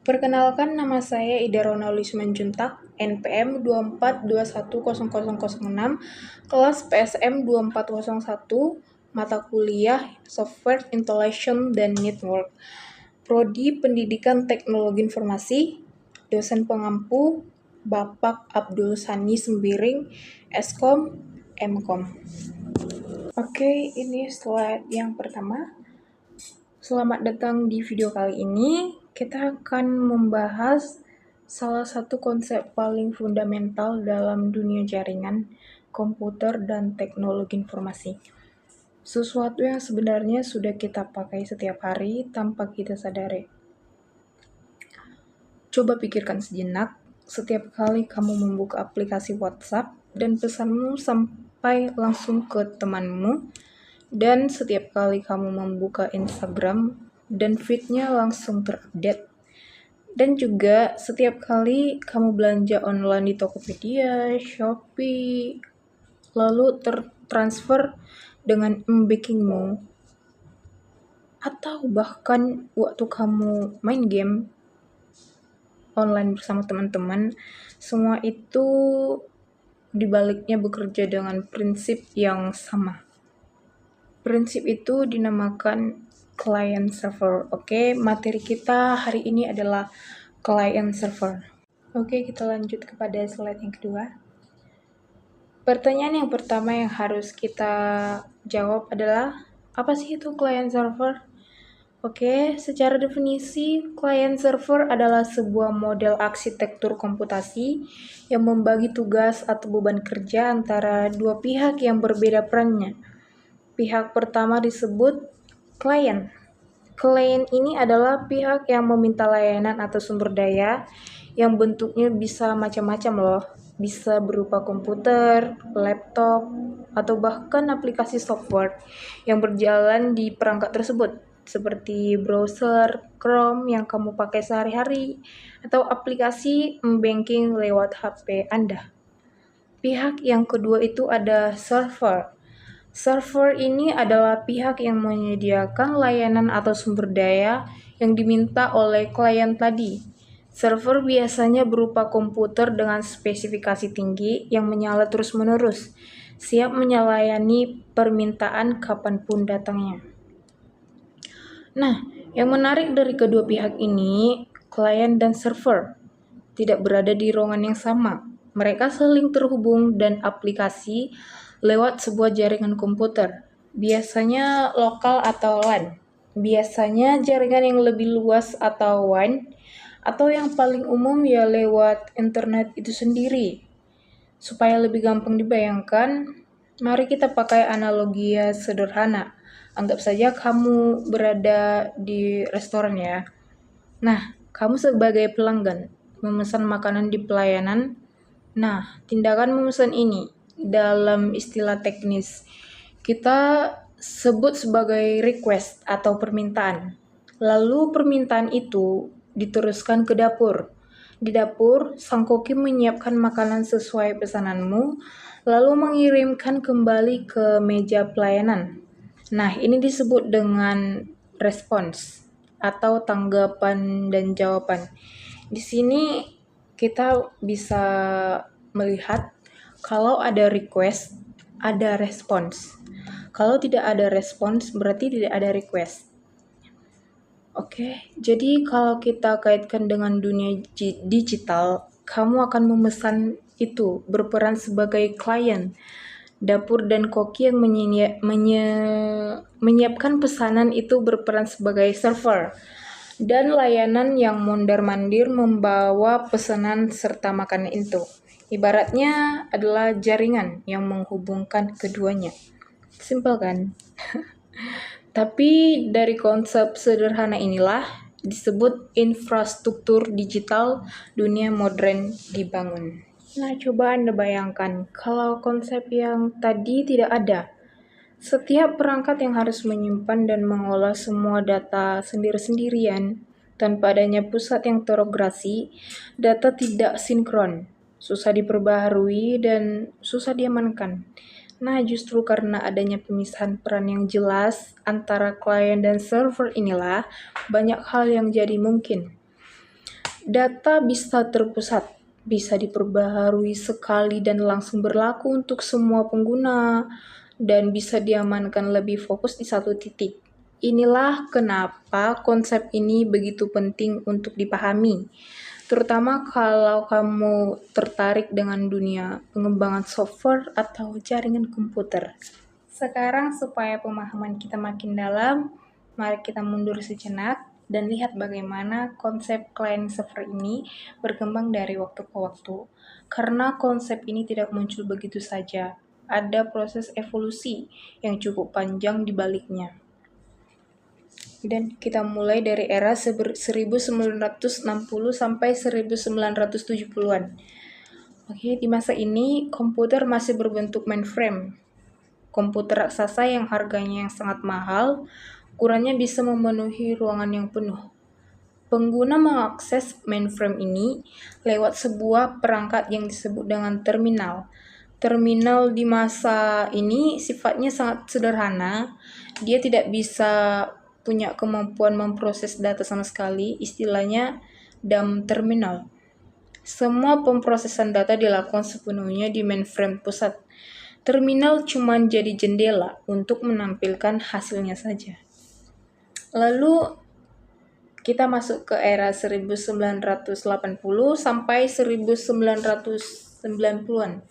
Perkenalkan, nama saya Ida Ronaulis Manjuntak, NPM 24210006, kelas PSM 2401, mata kuliah Software Installation dan Network, Prodi Pendidikan Teknologi Informasi, dosen pengampu Bapak Abdul Sani Sembiring, Eskom, Mkom. Oke, ini slide yang pertama. Selamat datang di video kali ini. Kita akan membahas salah satu konsep paling fundamental dalam dunia jaringan, komputer, dan teknologi informasi. Sesuatu yang sebenarnya sudah kita pakai setiap hari tanpa kita sadari. Coba pikirkan sejenak, setiap kali kamu membuka aplikasi WhatsApp dan pesanmu sampai langsung ke temanmu, dan setiap kali kamu membuka Instagram dan feed-nya langsung terupdate. Dan juga setiap kali kamu belanja online di Tokopedia, Shopee, lalu tertransfer dengan m-bankingmu, atau bahkan waktu kamu main game online bersama teman-teman, semua itu dibaliknya bekerja dengan prinsip yang sama. Prinsip itu dinamakan client server. Oke, materi kita hari ini adalah client server. Oke, kita lanjut kepada slide yang kedua. Pertanyaan yang pertama yang harus kita jawab adalah, apa sih itu client server? Oke, secara definisi, client server adalah sebuah model arsitektur komputasi yang membagi tugas atau beban kerja antara dua pihak yang berbeda perannya. Pihak pertama disebut klien. Klien ini adalah pihak yang meminta layanan atau sumber daya yang bentuknya bisa macam-macam loh. Bisa berupa komputer, laptop, atau bahkan aplikasi software yang berjalan di perangkat tersebut, seperti browser, Chrome yang kamu pakai sehari-hari, atau aplikasi banking lewat HP Anda. Pihak yang kedua itu ada server. Server ini adalah pihak yang menyediakan layanan atau sumber daya yang diminta oleh klien tadi. Server biasanya berupa komputer dengan spesifikasi tinggi yang menyala terus-menerus, siap melayani permintaan kapanpun datangnya. Nah, yang menarik dari kedua pihak ini, klien dan server tidak berada di ruangan yang sama. Mereka saling terhubung dan aplikasi lewat sebuah jaringan komputer, biasanya lokal atau LAN. Biasanya jaringan yang lebih luas atau WAN, atau yang paling umum ya lewat internet itu sendiri. Supaya lebih gampang dibayangkan, mari kita pakai analogi sederhana. Anggap saja kamu berada di restoran ya. Nah, kamu sebagai pelanggan memesan makanan di pelayanan. Nah, tindakan memesan ini dalam istilah teknis kita sebut sebagai request atau permintaan. Lalu permintaan itu diteruskan ke dapur. Di dapur, sang koki menyiapkan makanan sesuai pesananmu, lalu mengirimkan kembali ke meja pelayanan. Nah, ini disebut dengan respons atau tanggapan dan jawaban. Di sini kita bisa melihat kalau ada request, ada respons. Kalau tidak ada respons, berarti tidak ada request. Oke, jadi kalau kita kaitkan dengan dunia digital, kamu akan memesan itu berperan sebagai klien. Dapur dan koki yang menyiapkan pesanan itu berperan sebagai server. Dan layanan yang mondar-mandir membawa pesanan serta makanan itu. Ibaratnya adalah jaringan yang menghubungkan keduanya. Simpel kan? Tapi dari konsep sederhana inilah disebut infrastruktur digital dunia modern dibangun. Nah, coba Anda bayangkan kalau konsep yang tadi tidak ada. Setiap perangkat yang harus menyimpan dan mengolah semua data sendiri-sendirian tanpa adanya pusat yang terintegrasi, data tidak sinkron, susah diperbaharui dan susah diamankan. Nah, justru karena adanya pemisahan peran yang jelas antara klien dan server inilah banyak hal yang jadi mungkin. Data bisa terpusat, bisa diperbaharui sekali dan langsung berlaku untuk semua pengguna, dan bisa diamankan lebih fokus di satu titik. Inilah kenapa konsep ini begitu penting untuk dipahami, terutama kalau kamu tertarik dengan dunia pengembangan software atau jaringan komputer. Sekarang supaya pemahaman kita makin dalam, mari kita mundur sejenak dan lihat bagaimana konsep client server ini berkembang dari waktu ke waktu. Karena konsep ini tidak muncul begitu saja, ada proses evolusi yang cukup panjang di baliknya. Dan kita mulai dari era 1960 sampai 1970-an. Oke, di masa ini komputer masih berbentuk mainframe. Komputer raksasa yang harganya yang sangat mahal, ukurannya bisa memenuhi ruangan yang penuh. Pengguna mengakses mainframe ini lewat sebuah perangkat yang disebut dengan terminal. Terminal di masa ini sifatnya sangat sederhana. Dia tidak bisa punya kemampuan memproses data sama sekali, istilahnya dumb terminal. Semua pemrosesan data dilakukan sepenuhnya di mainframe pusat. Terminal cuma jadi jendela untuk menampilkan hasilnya saja. Lalu kita masuk ke era 1980 sampai 1990-an.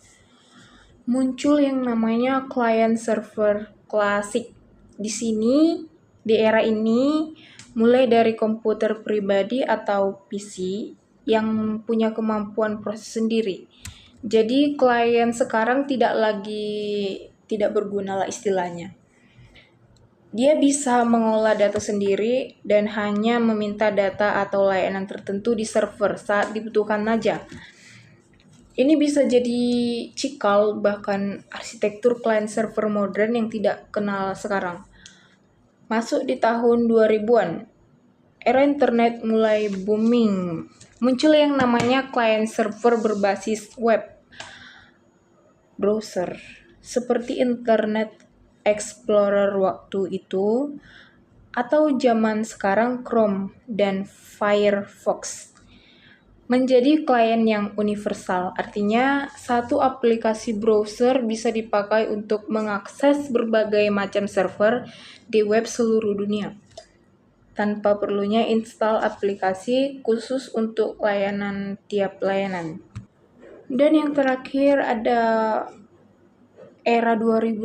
Muncul yang namanya client server klasik. Di sini, di era ini, mulai dari komputer pribadi atau PC yang punya kemampuan proses sendiri. Jadi klien sekarang tidak berguna lah istilahnya. Dia bisa mengolah data sendiri dan hanya meminta data atau layanan tertentu di server saat dibutuhkan saja. Ini bisa jadi cikal bahkan arsitektur client server modern yang tidak kenal sekarang. Masuk di tahun 2000-an, era internet mulai booming. Muncul yang namanya client server berbasis web, browser, seperti Internet Explorer waktu itu, atau zaman sekarang Chrome dan Firefox. Menjadi klien yang universal, artinya satu aplikasi browser bisa dipakai untuk mengakses berbagai macam server di web seluruh dunia, tanpa perlunya install aplikasi khusus untuk tiap layanan. Dan yang terakhir ada era 2010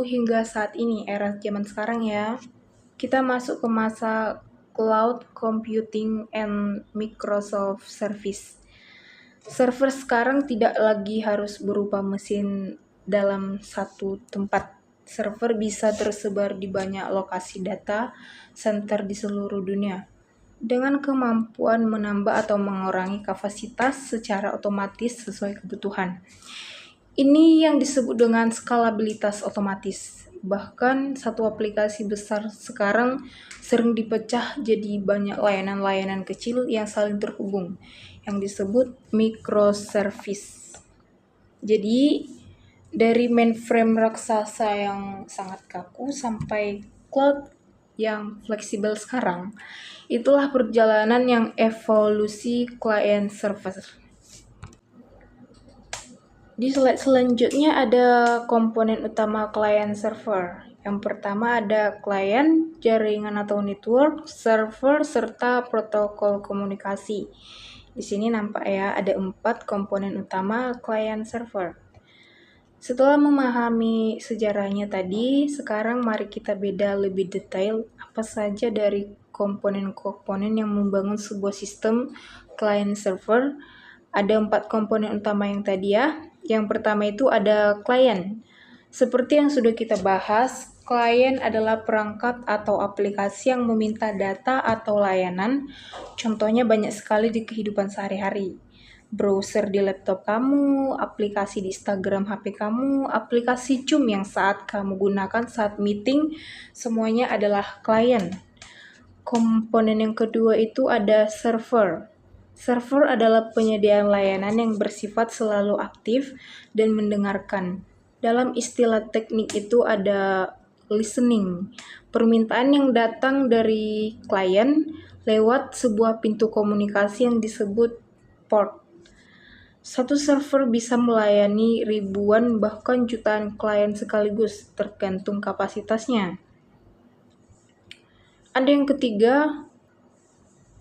hingga saat ini, era zaman sekarang ya. Kita masuk ke masa cloud computing and Microsoft Service. Server sekarang tidak lagi harus berupa mesin dalam satu tempat. Server bisa tersebar di banyak lokasi data center di seluruh dunia dengan kemampuan menambah atau mengurangi kapasitas secara otomatis sesuai kebutuhan. Ini yang disebut dengan skalabilitas otomatis. Bahkan satu aplikasi besar sekarang sering dipecah jadi banyak layanan-layanan kecil yang saling terhubung, yang disebut microservice. Jadi, dari mainframe raksasa yang sangat kaku sampai cloud yang fleksibel sekarang, itulah perjalanan yang evolusi client server. Di slide selanjutnya ada komponen utama client server. Yang pertama ada client, jaringan atau network, server, serta protokol komunikasi. Di sini nampak ya, ada 4 komponen utama client server. Setelah memahami sejarahnya tadi, sekarang mari kita beda lebih detail apa saja dari komponen-komponen yang membangun sebuah sistem client server. Ada 4 komponen utama yang tadi ya. Yang pertama itu ada client. Seperti yang sudah kita bahas, klien adalah perangkat atau aplikasi yang meminta data atau layanan. Contohnya banyak sekali di kehidupan sehari-hari. Browser di laptop kamu, aplikasi di Instagram HP kamu, aplikasi Zoom yang saat kamu gunakan saat meeting, semuanya adalah klien. Komponen yang kedua itu ada server. Server adalah penyediaan layanan yang bersifat selalu aktif dan mendengarkan. Dalam istilah teknik itu ada listening, permintaan yang datang dari klien, lewat sebuah pintu komunikasi yang disebut port. Satu server bisa melayani ribuan bahkan jutaan klien sekaligus, tergantung kapasitasnya. Ada yang ketiga,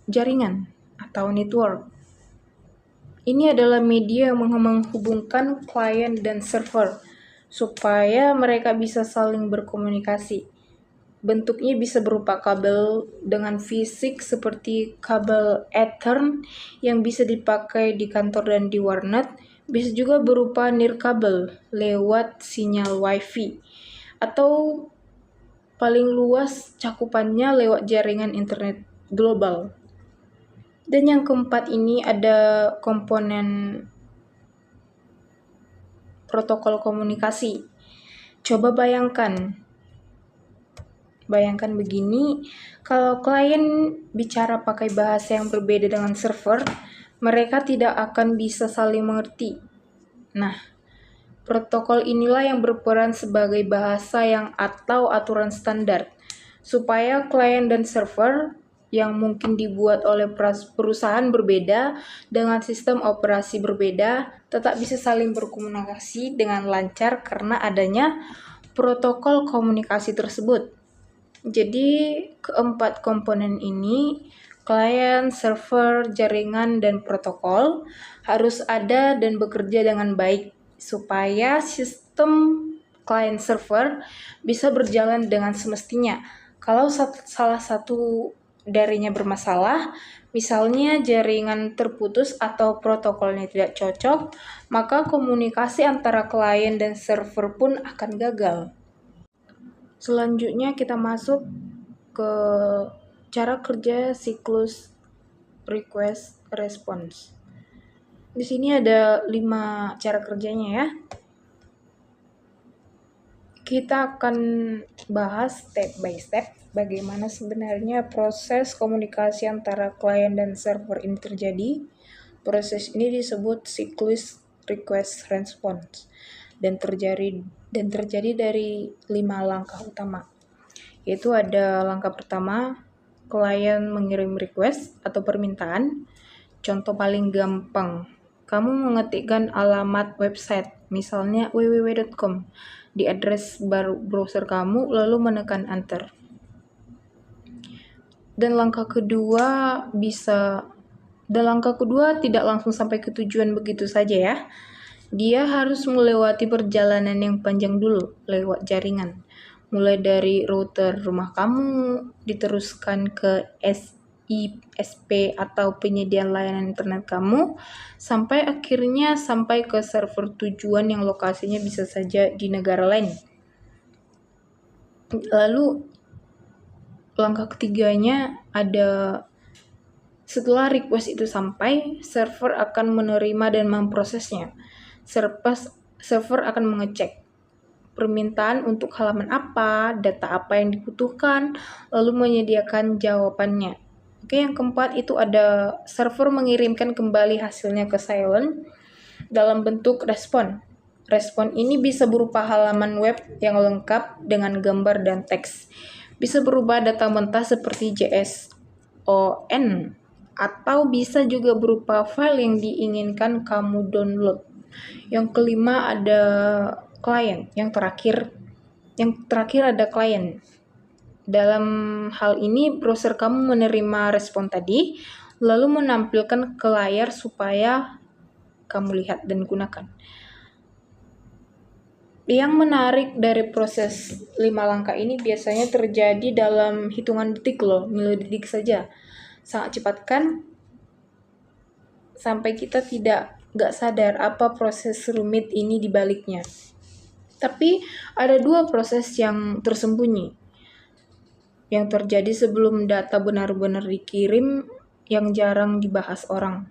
jaringan atau network. Ini adalah media yang menghubungkan klien dan server supaya mereka bisa saling berkomunikasi. Bentuknya bisa berupa kabel dengan fisik seperti kabel Ethernet yang bisa dipakai di kantor dan di warnet. Bisa juga berupa nirkabel lewat sinyal Wi-Fi. Atau paling luas cakupannya lewat jaringan internet global. Dan yang keempat ini ada komponen protokol komunikasi. Coba Bayangkan begini, kalau klien bicara pakai bahasa yang berbeda dengan server, mereka tidak akan bisa saling mengerti. Nah, protokol inilah yang berperan sebagai bahasa yang atau aturan standar, supaya klien dan server yang mungkin dibuat oleh perusahaan berbeda dengan sistem operasi berbeda tetap bisa saling berkomunikasi dengan lancar karena adanya protokol komunikasi tersebut. Jadi keempat komponen ini, klien, server, jaringan, dan protokol harus ada dan bekerja dengan baik supaya sistem klien server bisa berjalan dengan semestinya. Kalau salah satu darinya bermasalah, misalnya jaringan terputus atau protokolnya tidak cocok, maka komunikasi antara klien dan server pun akan gagal. Selanjutnya kita masuk ke cara kerja siklus request response. Di sini ada 5 cara kerjanya ya. Kita akan bahas step by step bagaimana sebenarnya proses komunikasi antara klien dan server ini terjadi. Proses ini disebut siklus request response dan terjadi dari 5 langkah utama. Yaitu ada langkah pertama, klien mengirim request atau permintaan. Contoh paling gampang, kamu mengetikkan alamat website, misalnya www.com, di address browser kamu, lalu menekan enter. Dan langkah kedua tidak langsung sampai ke tujuan begitu saja ya. Dia harus melewati perjalanan yang panjang dulu lewat jaringan. Mulai dari router rumah kamu, diteruskan ke ISP atau penyedia layanan internet kamu, sampai akhirnya sampai ke server tujuan yang lokasinya bisa saja di negara lain. Lalu langkah ketiganya ada setelah request itu sampai, server akan menerima dan memprosesnya. Server akan mengecek permintaan untuk halaman apa, data apa yang dibutuhkan, lalu menyediakan jawabannya. Oke, yang keempat itu ada server mengirimkan kembali hasilnya ke silent dalam bentuk respon. Respon ini bisa berupa halaman web yang lengkap dengan gambar dan teks. Bisa berupa data mentah seperti JSON, atau bisa juga berupa file yang diinginkan kamu download. Yang kelima ada klien. Yang terakhir ada klien. Dalam hal ini, browser kamu menerima respon tadi, lalu menampilkan ke layar supaya kamu lihat dan gunakan. Yang menarik dari proses 5 langkah ini biasanya terjadi dalam hitungan detik loh, milidetik saja. Sangat cepat kan? Sampai kita nggak sadar apa proses rumit ini di baliknya. Tapi ada 2 proses yang tersembunyi yang terjadi sebelum data benar-benar dikirim yang jarang dibahas orang.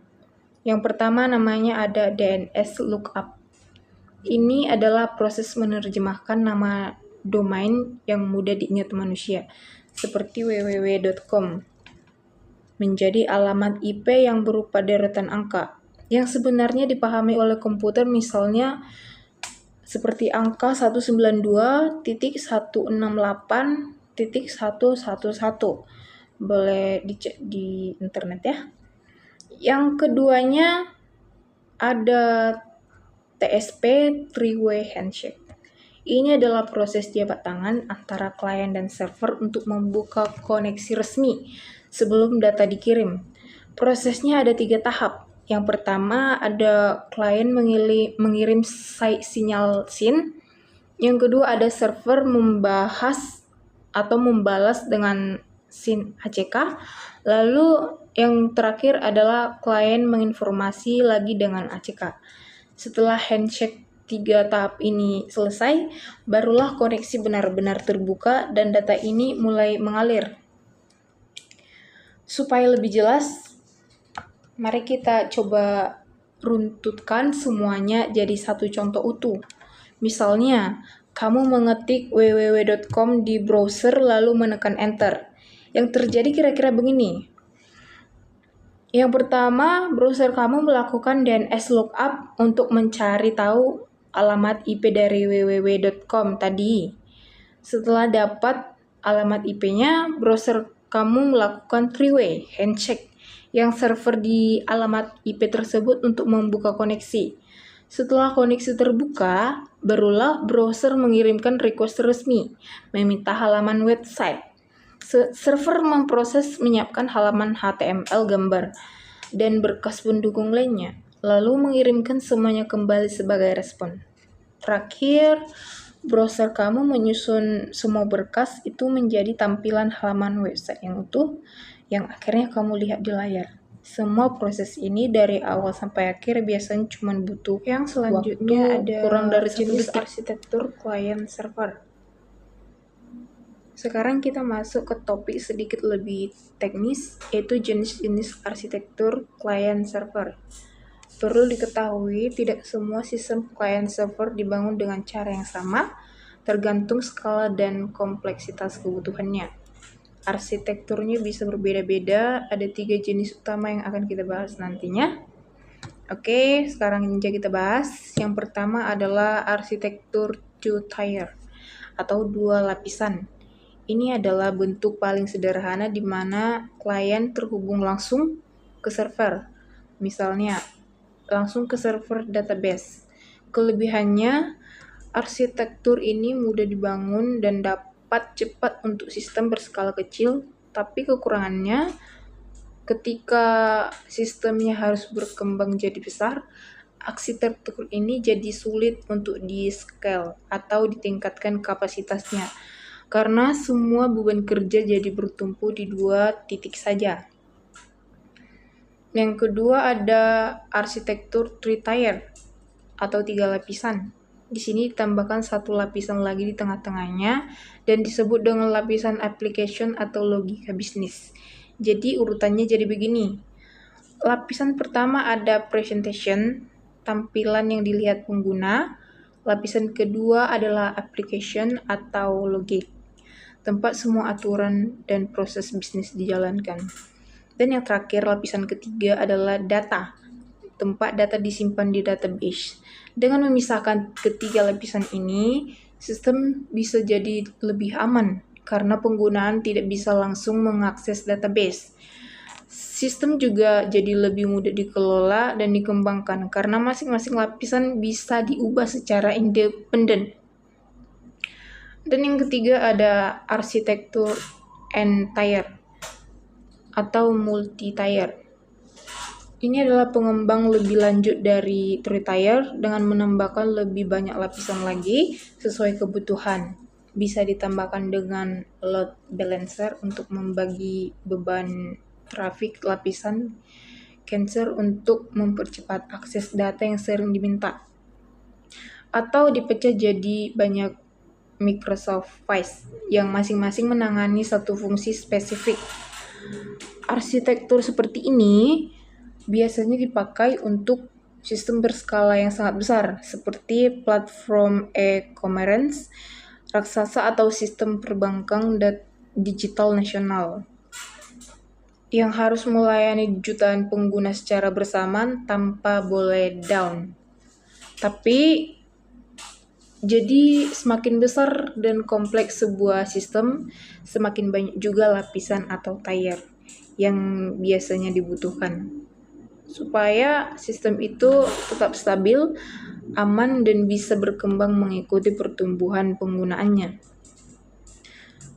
Yang pertama namanya ada DNS lookup. Ini adalah proses menerjemahkan nama domain yang mudah diingat manusia, seperti www.com, menjadi alamat IP yang berupa deretan angka, yang sebenarnya dipahami oleh komputer, misalnya seperti angka 192.168.111. boleh dicek di internet ya. Yang keduanya ada TSP, Three-Way Handshake. Ini adalah proses jabat tangan antara klien dan server untuk membuka koneksi resmi sebelum data dikirim. Prosesnya ada 3 tahap. Yang pertama ada klien mengirim sinyal SYN. Yang kedua ada server membahas atau membalas dengan SYN ACK. Lalu yang terakhir adalah klien menginformasi lagi dengan ACK. Setelah handshake 3 tahap ini selesai, barulah koneksi benar-benar terbuka dan data ini mulai mengalir. Supaya lebih jelas, mari kita coba runtutkan semuanya jadi satu contoh utuh. Misalnya, kamu mengetik www.com di browser lalu menekan enter. Yang terjadi kira-kira begini. Yang pertama, browser kamu melakukan DNS lookup untuk mencari tahu alamat IP dari www.com tadi. Setelah dapat alamat IP-nya, browser kamu melakukan three-way handshake yang server di alamat IP tersebut untuk membuka koneksi. Setelah koneksi terbuka, barulah browser mengirimkan request resmi, meminta halaman website. Server memproses menyiapkan halaman HTML, gambar, dan berkas pendukung lainnya, lalu mengirimkan semuanya kembali sebagai respon. Terakhir, browser kamu menyusun semua berkas itu menjadi tampilan halaman website yang utuh, yang akhirnya kamu lihat di layar. Semua proses ini dari awal sampai akhir biasanya cuma butuh yang selanjutnya ada kurang dari jenis arsitektur client server. Sekarang kita masuk ke topik sedikit lebih teknis, yaitu jenis-jenis arsitektur client server. Perlu diketahui, tidak semua sistem client server dibangun dengan cara yang sama, tergantung skala dan kompleksitas kebutuhannya. Arsitekturnya bisa berbeda-beda, ada 3 jenis utama yang akan kita bahas nantinya. Oke, sekarang aja kita bahas. Yang pertama adalah arsitektur two-tier atau 2 lapisan. Ini adalah bentuk paling sederhana di mana klien terhubung langsung ke server. Misalnya, langsung ke server database. Kelebihannya, arsitektur ini mudah dibangun dan dapat cepat untuk sistem berskala kecil, tapi kekurangannya ketika sistemnya harus berkembang jadi besar, arsitektur ini jadi sulit untuk di-scale atau ditingkatkan kapasitasnya karena semua beban kerja jadi bertumpu di 2 titik saja. Yang kedua ada arsitektur three-tier atau 3 lapisan. Di sini ditambahkan 1 lapisan lagi di tengah-tengahnya dan disebut dengan lapisan application atau logika bisnis. Jadi urutannya jadi begini. Lapisan pertama ada presentation, tampilan yang dilihat pengguna. Lapisan kedua adalah application atau logik, tempat semua aturan dan proses bisnis dijalankan. Dan yang terakhir, lapisan ketiga adalah data, tempat data disimpan di database. Dengan memisahkan ketiga lapisan ini, sistem bisa jadi lebih aman karena penggunaan tidak bisa langsung mengakses database. Sistem juga jadi lebih mudah dikelola dan dikembangkan karena masing-masing lapisan bisa diubah secara independen. Dan yang ketiga ada arsitektur n-tier atau multi-tier. Ini adalah pengembang lebih lanjut dari three-tier dengan menambahkan lebih banyak lapisan lagi sesuai kebutuhan. Bisa ditambahkan dengan load balancer untuk membagi beban trafik, lapisan cacher untuk mempercepat akses data yang sering diminta. Atau dipecah jadi banyak microservice yang masing-masing menangani satu fungsi spesifik. Arsitektur seperti ini biasanya dipakai untuk sistem berskala yang sangat besar, seperti platform e-commerce, raksasa atau sistem perbankan digital nasional, yang harus melayani jutaan pengguna secara bersamaan tanpa boleh down. Tapi Jadi semakin besar dan kompleks sebuah sistem, semakin banyak juga lapisan atau tier yang biasanya dibutuhkan. Supaya sistem itu tetap stabil, aman, dan bisa berkembang mengikuti pertumbuhan penggunaannya.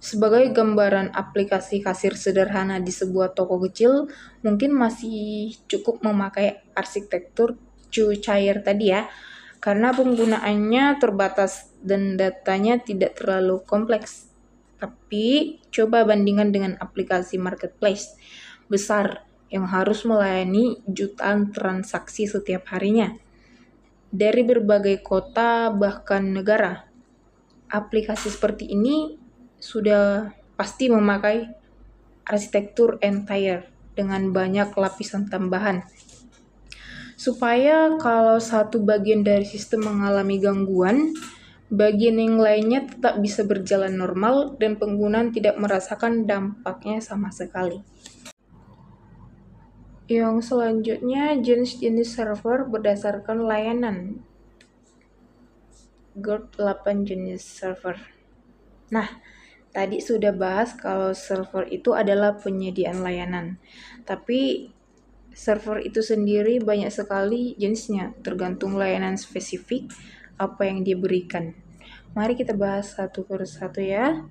Sebagai gambaran aplikasi kasir sederhana di sebuah toko kecil, mungkin masih cukup memakai arsitektur two-tier tadi ya, karena penggunaannya terbatas dan datanya tidak terlalu kompleks. Tapi coba bandingkan dengan aplikasi marketplace besar yang harus melayani jutaan transaksi setiap harinya dari berbagai kota bahkan negara. Aplikasi seperti ini sudah pasti memakai arsitektur entire dengan banyak lapisan tambahan. Supaya kalau satu bagian dari sistem mengalami gangguan, bagian yang lainnya tetap bisa berjalan normal dan penggunaan tidak merasakan dampaknya sama sekali. Yang selanjutnya, jenis-jenis server berdasarkan layanan. GERD 8 jenis server. Nah, tadi sudah bahas kalau server itu adalah penyediaan layanan. Tapi server itu sendiri banyak sekali jenisnya, tergantung layanan spesifik apa yang dia berikan. Mari kita bahas satu persatu ya.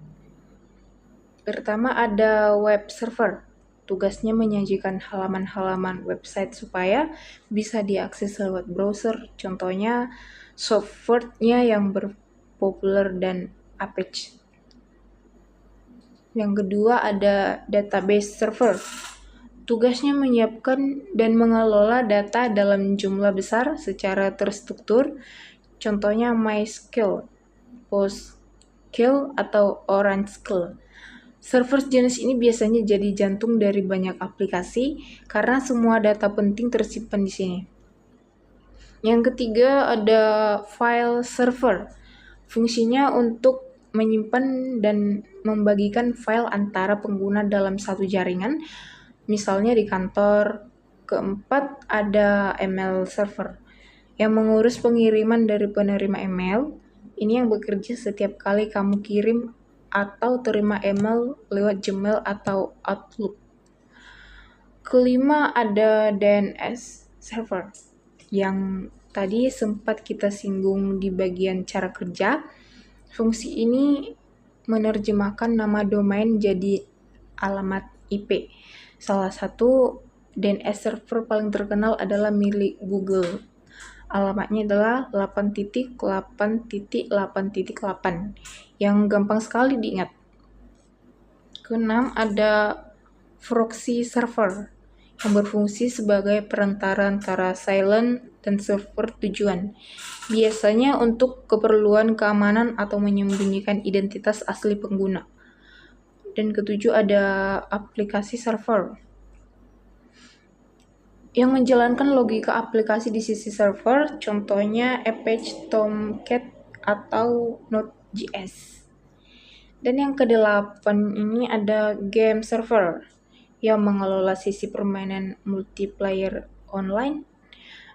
Pertama ada web server. Tugasnya menyajikan halaman-halaman website supaya bisa diakses lewat browser. Contohnya software-nya yang berpopuler dan Apache. Yang kedua ada database server. Tugasnya menyiapkan dan mengelola data dalam jumlah besar secara terstruktur. Contohnya MySQL, PostgreSQL, atau Oracle. Server jenis ini biasanya jadi jantung dari banyak aplikasi karena semua data penting tersimpan di sini. Yang ketiga ada file server. Fungsinya untuk menyimpan dan membagikan file antara pengguna dalam satu jaringan, misalnya di kantor. Keempat ada email server yang mengurus pengiriman dari penerima email. Ini yang bekerja setiap kali kamu kirim atau terima email lewat Gmail atau Outlook. Kelima ada DNS server yang tadi sempat kita singgung di bagian cara kerja. Fungsi ini menerjemahkan nama domain jadi alamat IP. Salah satu DNS server paling terkenal adalah milik Google. Alamatnya adalah 8.8.8.8 yang gampang sekali diingat. Keenam ada proxy server yang berfungsi sebagai perantara antara silent dan server tujuan. Biasanya untuk keperluan keamanan atau menyembunyikan identitas asli pengguna. Dan ketujuh ada aplikasi server yang menjalankan logika aplikasi di sisi server, contohnya Apache Tomcat atau Node.js. Dan yang kedelapan ini ada game server yang mengelola sisi permainan multiplayer online,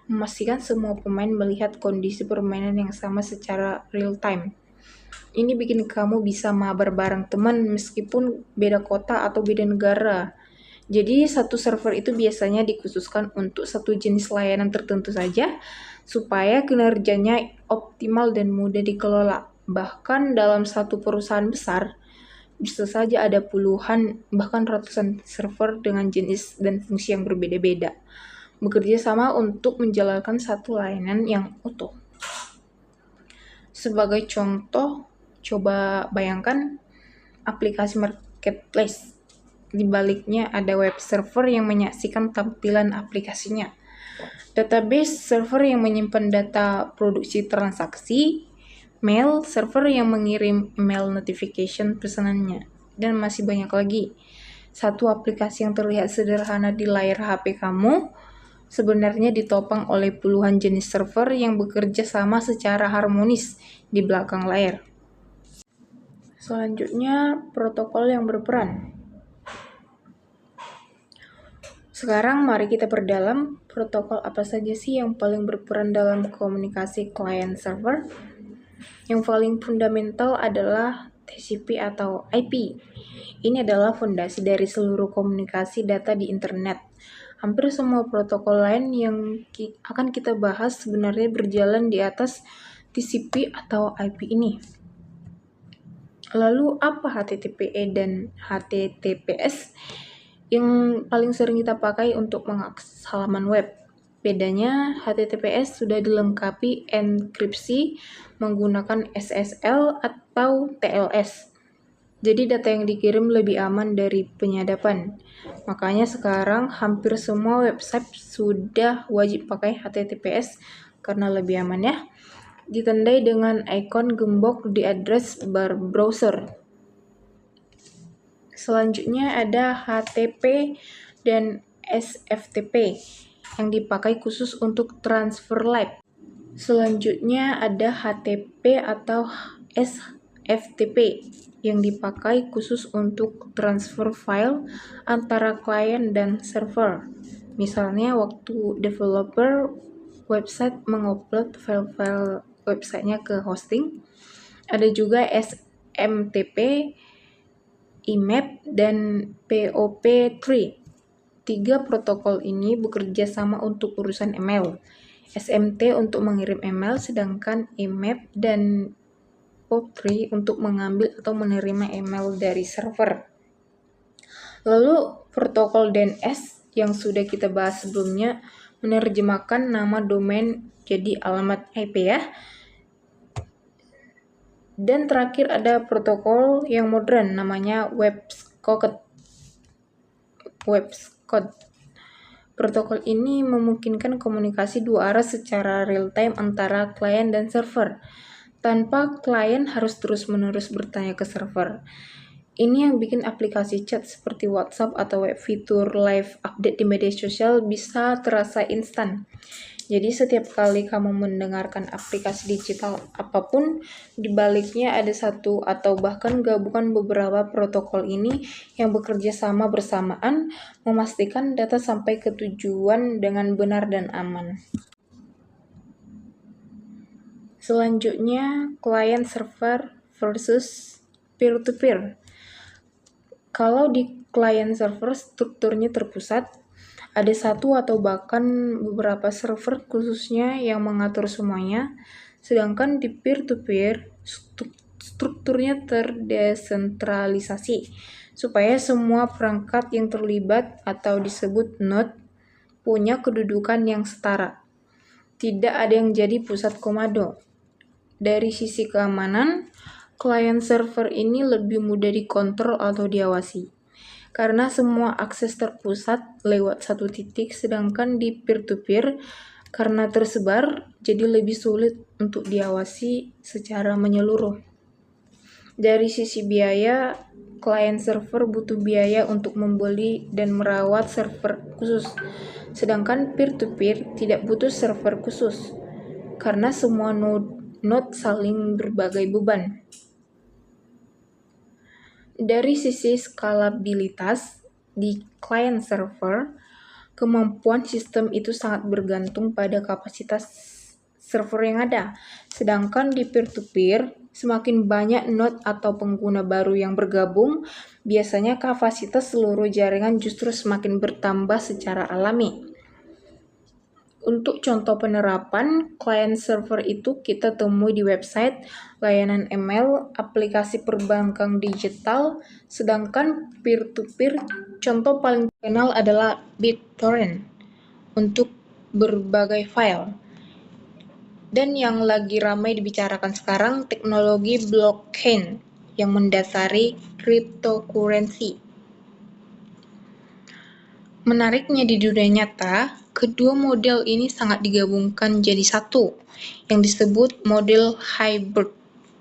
memastikan semua pemain melihat kondisi permainan yang sama secara real time. Ini bikin kamu bisa mabar bareng teman meskipun beda kota atau beda negara. Jadi satu server itu biasanya dikhususkan untuk satu jenis layanan tertentu saja supaya kinerjanya optimal dan mudah dikelola. Bahkan dalam satu perusahaan besar bisa saja ada puluhan bahkan ratusan server dengan jenis dan fungsi yang berbeda-beda. Bekerja sama untuk menjalankan satu layanan yang utuh. Sebagai contoh, coba bayangkan aplikasi marketplace. Di baliknya ada web server yang menyaksikan tampilan aplikasinya. Database server yang menyimpan data produksi transaksi, mail server yang mengirim email notification pesanannya, dan masih banyak lagi. Satu aplikasi yang terlihat sederhana di layar HP kamu sebenarnya ditopang oleh puluhan jenis server yang bekerja sama secara harmonis di belakang layar. Selanjutnya, protokol yang berperan. Sekarang mari kita perdalam protokol apa saja sih yang paling berperan dalam komunikasi client server. Yang paling fundamental adalah TCP atau IP. Ini adalah fondasi dari seluruh komunikasi data di internet. Hampir semua protokol lain yang akan kita bahas sebenarnya berjalan di atas TCP atau IP ini. Lalu apa HTTPE dan HTTPS? Yang paling sering kita pakai untuk mengakses halaman web. Bedanya, HTTPS sudah dilengkapi enkripsi menggunakan SSL atau TLS. Jadi data yang dikirim lebih aman dari penyadapan. Makanya sekarang hampir semua website sudah wajib pakai HTTPS karena lebih aman ya. Ditandai dengan ikon gembok di address bar browser. Selanjutnya ada HTTP dan SFTP yang dipakai khusus untuk transfer live. Selanjutnya ada HTTP atau SFTP yang dipakai khusus untuk transfer file antara klien dan server. Misalnya waktu developer website mengupload file-file websitenya ke hosting. Ada juga SMTP, IMAP, dan POP3. 3 protokol ini bekerja sama untuk urusan email. SMT untuk mengirim email, sedangkan IMAP dan POP3 untuk mengambil atau menerima email dari server. Lalu protokol DNS yang sudah kita bahas sebelumnya menerjemahkan nama domain jadi alamat IP ya. Dan terakhir ada protokol yang modern namanya WebSocket. Protokol ini memungkinkan komunikasi dua arah secara real-time antara klien dan server, tanpa klien harus terus-menerus bertanya ke server. Ini yang bikin aplikasi chat seperti WhatsApp atau web fitur live update di media sosial bisa terasa instan. Jadi setiap kali kamu mendengarkan aplikasi digital apapun, di baliknya ada satu atau bahkan gabungan beberapa protokol ini yang bekerja sama bersamaan, memastikan data sampai ke tujuan dengan benar dan aman. Selanjutnya, client server versus peer-to-peer. Kalau di client server strukturnya terpusat, ada satu atau bahkan beberapa server khususnya yang mengatur semuanya, sedangkan di peer-to-peer strukturnya terdesentralisasi, supaya semua perangkat yang terlibat atau disebut node punya kedudukan yang setara. Tidak ada yang jadi pusat komando. Dari sisi keamanan, client server ini lebih mudah dikontrol atau diawasi karena semua akses terpusat lewat satu titik, sedangkan di peer-to-peer karena tersebar jadi lebih sulit untuk diawasi secara menyeluruh. Dari sisi biaya, client server butuh biaya untuk membeli dan merawat server khusus, sedangkan peer-to-peer tidak butuh server khusus karena semua node saling berbagai beban. Dari sisi skalabilitas, di client server, kemampuan sistem itu sangat bergantung pada kapasitas server yang ada. Sedangkan di peer-to-peer, semakin banyak node atau pengguna baru yang bergabung, biasanya kapasitas seluruh jaringan justru semakin bertambah secara alami. Untuk contoh penerapan, client server itu kita temui di website, layanan email, aplikasi perbankan digital, sedangkan peer-to-peer contoh paling terkenal adalah BitTorrent untuk berbagai file. Dan yang lagi ramai dibicarakan sekarang, teknologi blockchain yang mendasari cryptocurrency. Menariknya di dunia nyata, kedua model ini sangat digabungkan jadi satu, yang disebut model hybrid.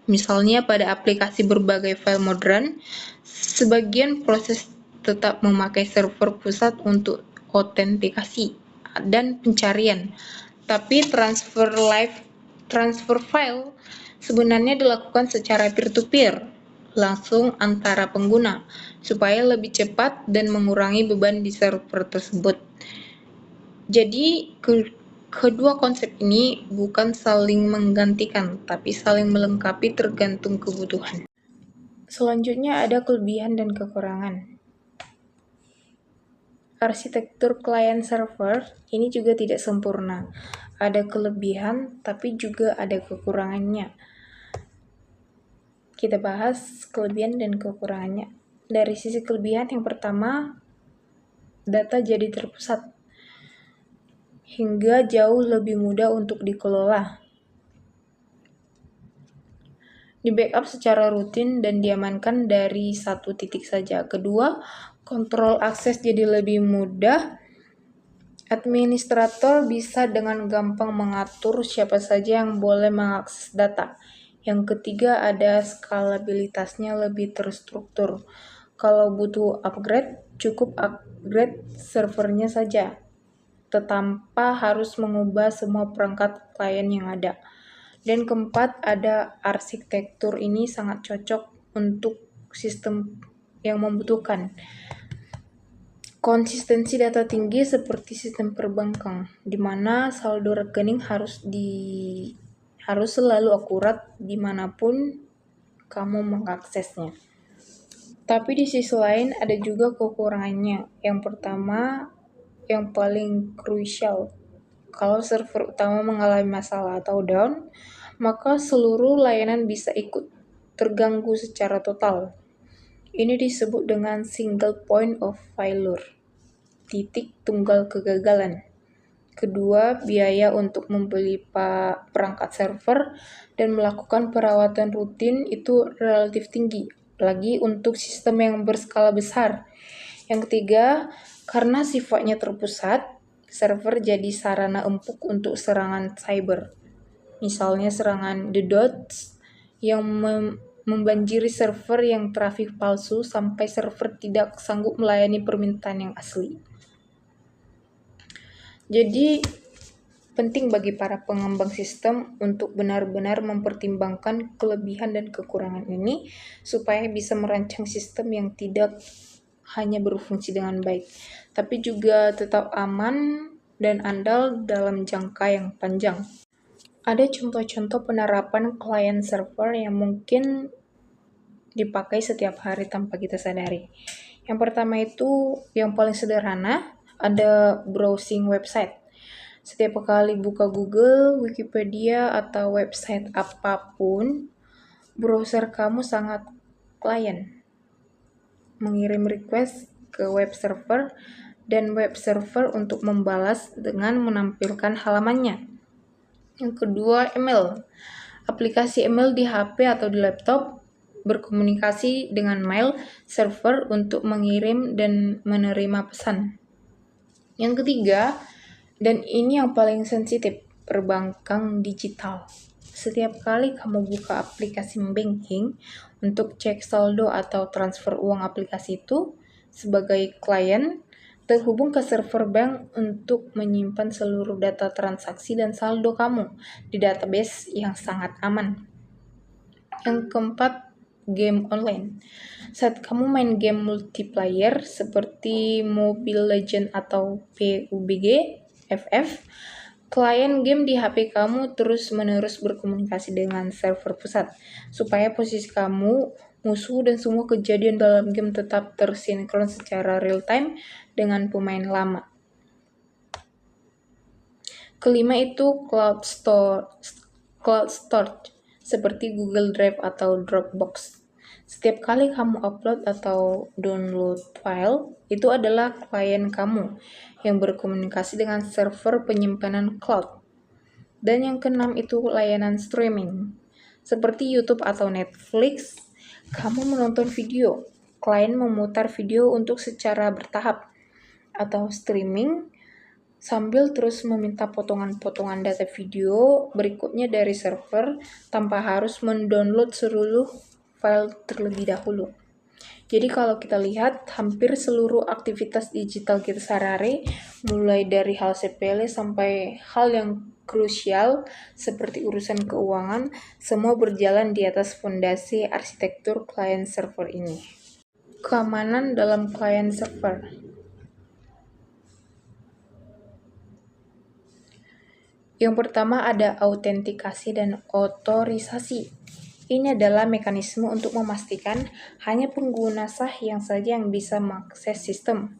Misalnya pada aplikasi berbagai file modern, sebagian proses tetap memakai server pusat untuk autentikasi dan pencarian, tapi transfer file sebenarnya dilakukan secara peer-to-peer, langsung antara pengguna, supaya lebih cepat dan mengurangi beban di server tersebut. Jadi, Kedua konsep ini bukan saling menggantikan, tapi saling melengkapi tergantung kebutuhan. Selanjutnya ada kelebihan dan kekurangan. Arsitektur client-server ini juga tidak sempurna. Ada kelebihan, tapi juga ada kekurangannya. Kita bahas kelebihan dan kekurangannya. Dari sisi kelebihan, yang pertama, data jadi terpusat, hingga jauh lebih mudah untuk dikelola. Di backup secara rutin dan diamankan dari satu titik saja. Kedua, kontrol akses jadi lebih mudah. Administrator bisa dengan gampang mengatur siapa saja yang boleh mengakses data. Yang ketiga, ada skalabilitasnya lebih terstruktur. Kalau butuh upgrade, cukup upgrade servernya saja, tanpa harus mengubah semua perangkat klien yang ada. Dan keempat, ada arsitektur ini sangat cocok untuk sistem yang membutuhkan konsistensi data tinggi seperti sistem perbankan, di mana saldo rekening harus selalu akurat dimanapun kamu mengaksesnya. Tapi di sisi lain ada juga kekurangannya. Yang pertama, yang paling krusial, kalau server utama mengalami masalah atau down, maka seluruh layanan bisa ikut terganggu secara total. Ini disebut dengan single point of failure, titik tunggal kegagalan. Kedua, biaya untuk membeli perangkat server dan melakukan perawatan rutin itu relatif tinggi, apalagi untuk sistem yang berskala besar. Yang ketiga, karena sifatnya terpusat, server jadi sarana empuk untuk serangan cyber. Misalnya serangan DDoS yang membanjiri server yang trafik palsu sampai server tidak sanggup melayani permintaan yang asli. Jadi, penting bagi para pengembang sistem untuk benar-benar mempertimbangkan kelebihan dan kekurangan ini supaya bisa merancang sistem yang tidak hanya berfungsi dengan baik, tapi juga tetap aman dan andal dalam jangka yang panjang. Ada contoh-contoh penerapan client server yang mungkin dipakai setiap hari tanpa kita sadari. Yang pertama itu yang paling sederhana, ada browsing website. Setiap kali buka Google, Wikipedia, atau website apapun, browser kamu sangat klien. Mengirim request ke web server dan web server untuk membalas dengan menampilkan halamannya. Yang kedua, email. Aplikasi email di HP atau di laptop berkomunikasi dengan mail server untuk mengirim dan menerima pesan. Yang ketiga, dan ini yang paling sensitif, perbankan digital. Setiap kali kamu buka aplikasi banking untuk cek saldo atau transfer uang aplikasi itu, sebagai klien, terhubung ke server bank untuk menyimpan seluruh data transaksi dan saldo kamu di database yang sangat aman. Yang keempat, game online. Saat kamu main game multiplayer seperti Mobile Legends atau PUBG, FF, klien game di HP kamu terus-menerus berkomunikasi dengan server pusat, supaya posisi kamu, musuh, dan semua kejadian dalam game tetap tersinkron secara real-time dengan pemain lama. Kelima itu cloud storage, seperti Google Drive atau Dropbox. Setiap kali kamu upload atau download file, itu adalah klien kamu yang berkomunikasi dengan server penyimpanan cloud. Dan yang keenam itu layanan streaming. Seperti YouTube atau Netflix, kamu menonton video, klien memutar video untuk secara bertahap, atau streaming, sambil terus meminta potongan-potongan data video berikutnya dari server tanpa harus mendownload seluruh file terlebih dahulu. Jadi kalau kita lihat, hampir seluruh aktivitas digital kita sehari-hari, mulai dari hal sepele sampai hal yang krusial seperti urusan keuangan, semua berjalan di atas fondasi arsitektur client server ini. Keamanan dalam client server. Yang pertama ada autentikasi dan otorisasi. Ini adalah mekanisme untuk memastikan hanya pengguna sah yang saja yang bisa mengakses sistem.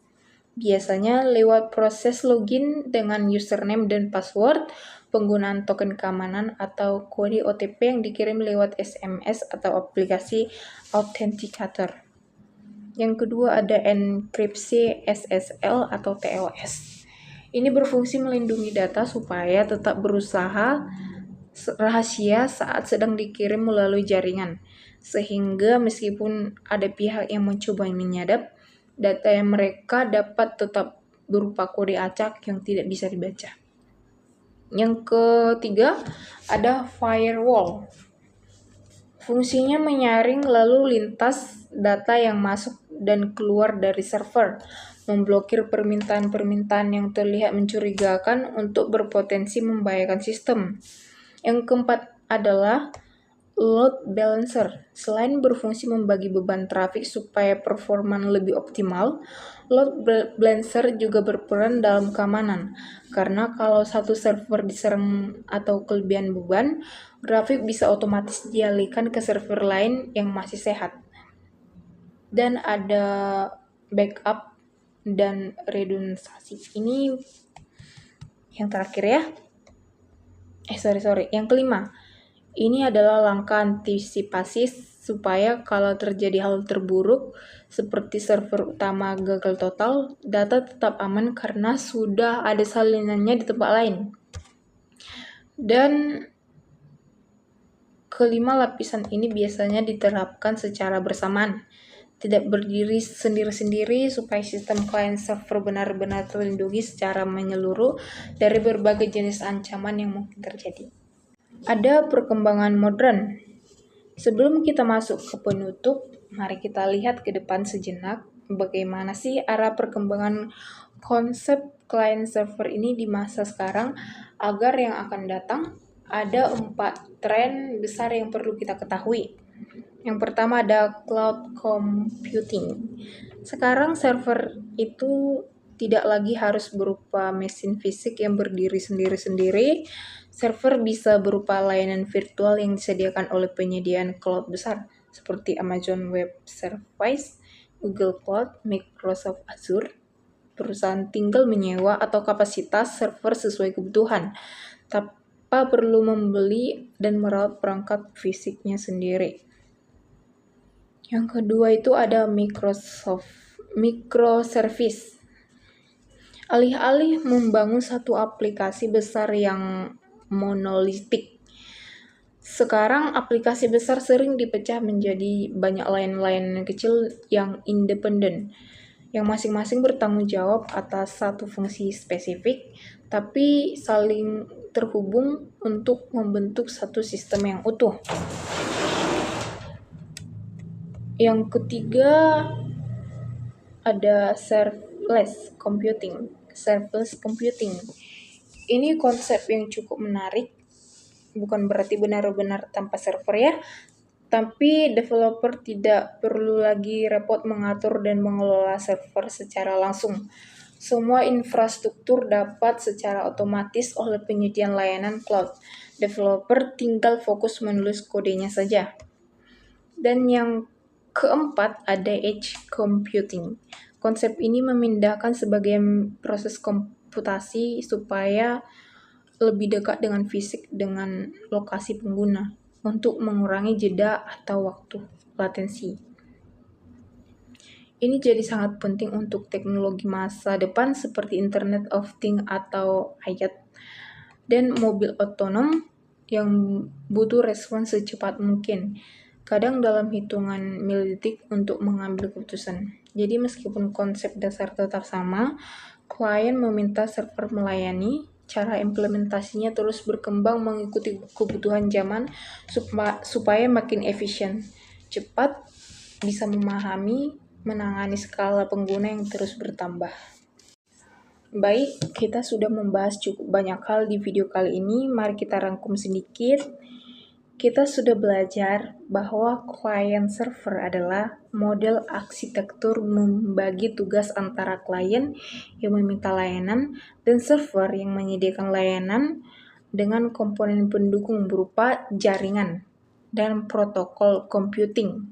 Biasanya lewat proses login dengan username dan password, penggunaan token keamanan atau kode OTP yang dikirim lewat SMS atau aplikasi authenticator. Yang kedua ada enkripsi SSL atau TLS. Ini berfungsi melindungi data supaya tetap berusaha rahasia saat sedang dikirim melalui jaringan, sehingga meskipun ada pihak yang mencoba menyadap, data yang mereka dapat tetap berupa kode acak yang tidak bisa dibaca. Yang ketiga, ada firewall. Fungsinya menyaring lalu lintas data yang masuk dan keluar dari server, memblokir permintaan-permintaan yang terlihat mencurigakan untuk berpotensi membahayakan sistem. Yang keempat adalah load balancer. Selain berfungsi membagi beban trafik supaya performa lebih optimal, load balancer juga berperan dalam keamanan. Karena kalau satu server diserang atau kelebihan beban, trafik bisa otomatis dialihkan ke server lain yang masih sehat. Dan ada backup dan redundansi. Ini yang terakhir ya. Yang kelima. Ini adalah langkah antisipasi supaya kalau terjadi hal terburuk seperti server utama gagal total, data tetap aman karena sudah ada salinannya di tempat lain. Dan kelima, lapisan ini biasanya diterapkan secara bersamaan, tidak berdiri sendiri-sendiri supaya sistem klien server benar-benar terlindungi secara menyeluruh dari berbagai jenis ancaman yang mungkin terjadi. Ada perkembangan modern. Sebelum kita masuk ke penutup, mari kita lihat ke depan sejenak bagaimana sih arah perkembangan konsep client server ini di masa sekarang agar yang akan datang. Ada 4 tren besar yang perlu kita ketahui. Yang pertama ada cloud computing. Sekarang server itu tidak lagi harus berupa mesin fisik yang berdiri sendiri-sendiri. Server bisa berupa layanan virtual yang disediakan oleh penyediaan cloud besar seperti Amazon Web Services, Google Cloud, Microsoft Azure. Perusahaan tinggal menyewa atau kapasitas server sesuai kebutuhan, tanpa perlu membeli dan merawat perangkat fisiknya sendiri. Yang kedua itu ada microservice. Alih-alih membangun satu aplikasi besar yang monolitik, sekarang aplikasi besar sering dipecah menjadi banyak lain-lain kecil yang independen, yang masing-masing bertanggung jawab atas satu fungsi spesifik, tapi saling terhubung untuk membentuk satu sistem yang utuh. Yang ketiga ada serverless computing. Ini konsep yang cukup menarik. Bukan berarti benar-benar tanpa server ya, tapi developer tidak perlu lagi repot mengatur dan mengelola server secara langsung. Semua infrastruktur dapat secara otomatis oleh penyedia layanan cloud. Developer tinggal fokus menulis kodenya saja. Dan yang keempat ada edge computing. Konsep ini memindahkan sebagian proses komputasi supaya lebih dekat dengan fisik dengan lokasi pengguna untuk mengurangi jeda atau waktu latensi. Ini jadi sangat penting untuk teknologi masa depan seperti Internet of Things atau IoT dan mobil otonom yang butuh respons secepat mungkin, kadang dalam hitungan milidetik untuk mengambil keputusan. Jadi meskipun konsep dasar tetap sama, klien meminta server melayani, cara implementasinya terus berkembang mengikuti kebutuhan zaman supaya makin efisien, cepat, bisa memahami, menangani skala pengguna yang terus bertambah. Baik, kita sudah membahas cukup banyak hal di video kali ini. Mari kita rangkum sedikit. Kita sudah belajar bahwa client server adalah model arsitektur membagi tugas antara klien yang meminta layanan dan server yang menyediakan layanan dengan komponen pendukung berupa jaringan dan protokol computing.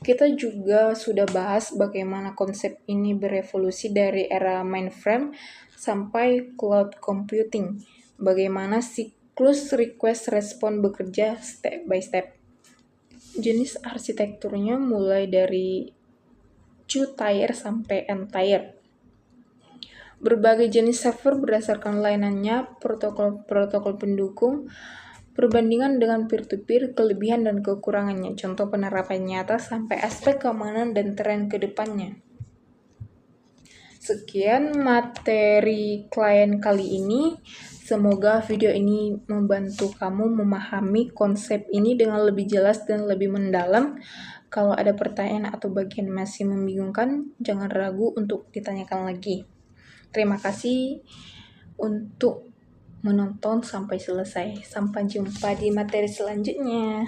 Kita juga sudah bahas bagaimana konsep ini berevolusi dari era mainframe sampai cloud computing, bagaimana siklus request respon bekerja step by step. Jenis arsitekturnya mulai dari 2-tier sampai n-tier. Berbagai jenis server berdasarkan layanannya, protokol pendukung, perbandingan dengan peer-to-peer, kelebihan dan kekurangannya, contoh penerapan nyata sampai aspek keamanan dan tren ke depannya. Sekian materi klien kali ini. Semoga video ini membantu kamu memahami konsep ini dengan lebih jelas dan lebih mendalam. Kalau ada pertanyaan atau bagian masih membingungkan, jangan ragu untuk ditanyakan lagi. Terima kasih untuk menonton sampai selesai. Sampai jumpa di materi selanjutnya.